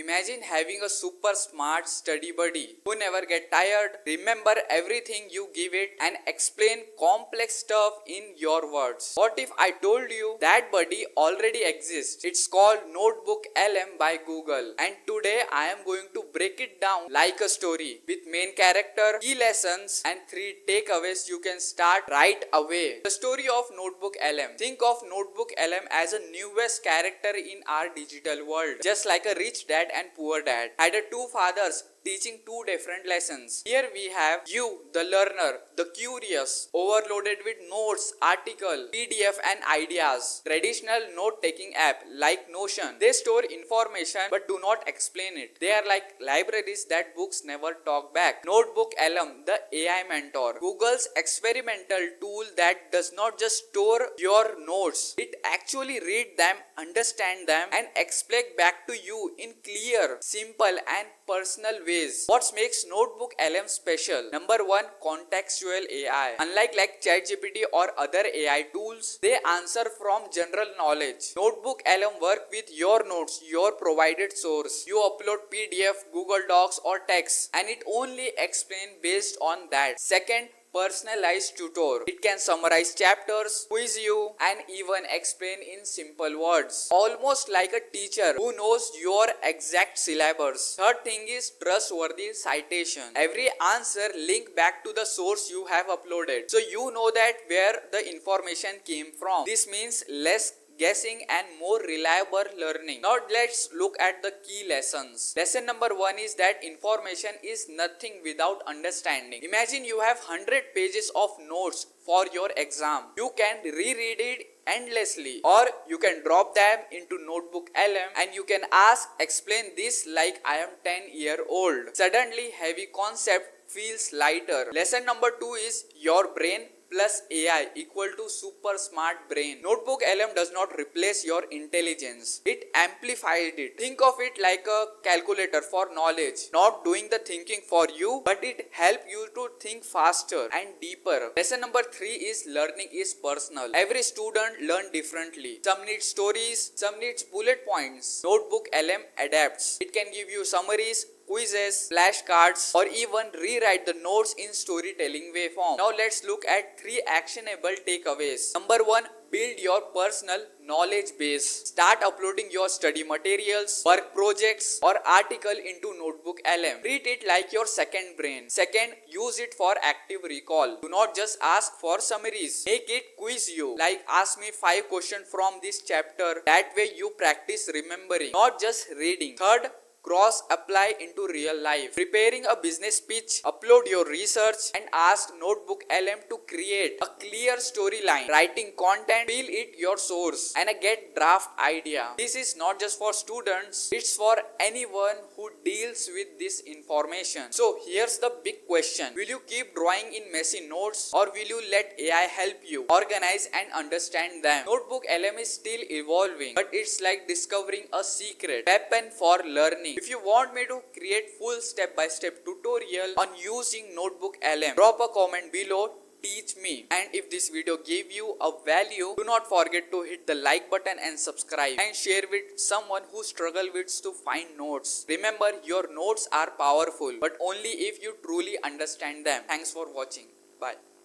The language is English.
Imagine having a super smart study buddy who never get tired, remember everything you give it and explain complex stuff in your words. What if I told you that buddy already exists? It's called Notebook LM by Google, and today I am going to break it down like a story with main character, key lessons and 3 takeaways you can start right away. The story of Notebook LM. Think of Notebook LM as a newest character in our digital world. Just like a rich dad and poor dad had a two fathers teaching two different lessons. Here we have you, the learner, the curious, overloaded with notes, article, PDF and ideas. Traditional note-taking app like Notion. They store information but do not explain it. They are like libraries that books never talk back. Notebook LM, the AI mentor. Google's experimental tool that does not just store your notes. It actually read them, understand them and explain back to you in clear, simple and personal ways. What makes Notebook LM special? Number 1, contextual AI. Unlike ChatGPT or other AI tools, they answer from general knowledge. Notebook LM work with your notes, your provided source. You upload PDF, Google Docs or text and it only explain based on that. Second, personalized tutor. It can summarize chapters, quiz you and even explain in simple words. Almost like a teacher who knows your exact syllabus. Third thing is trustworthy citation. Every answer link back to the source you have uploaded. So you know that where the information came from. This means less guessing and more reliable learning. Now let's look at the key lessons. Lesson number 1 is that information is nothing without understanding. Imagine you have 100 pages of notes for your exam. You can reread it endlessly or you can drop them into Notebook LM and you can ask, explain this like I am 10-year-old. Suddenly heavy concept feels lighter. Lesson number 2 is your brain plus AI equal to super smart brain. Notebook LM does not replace your intelligence. It amplified it. Think of it like a calculator for knowledge. Not doing the thinking for you, but it helps you to think faster and deeper. Lesson number 3 is learning is personal. Every student learn differently. Some need stories, some needs bullet points. Notebook LM adapts. It can give you summaries, quizzes, flashcards or even rewrite the notes in storytelling way form. Now let's look at 3 actionable takeaways. Number 1, build your personal knowledge base. Start uploading your study materials, work projects or article into Notebook LM. Treat it like your second brain. Second, use it for active recall. Do not just ask for summaries. Make it quiz you. Like ask me 5 questions from this chapter. That way you practice remembering, not just reading. Third, cross apply into real life. Preparing a business pitch, upload your research and ask Notebook LM to create a clear storyline. Writing content, fill it your source and get draft idea. This is not just for students, it's for anyone who deals with this information. So here's the big question. Will you keep drawing in messy notes or will you let AI help you organize and understand them? Notebook LM is still evolving, but it's like discovering a secret weapon for learning. If you want me to create full step-by-step tutorial on using Notebook LM, drop a comment below, teach me. And if this video gave you a value, do not forget to hit the like button and subscribe and share with someone who struggle with to find notes. Remember, your notes are powerful, but only if you truly understand them. Thanks for watching. Bye.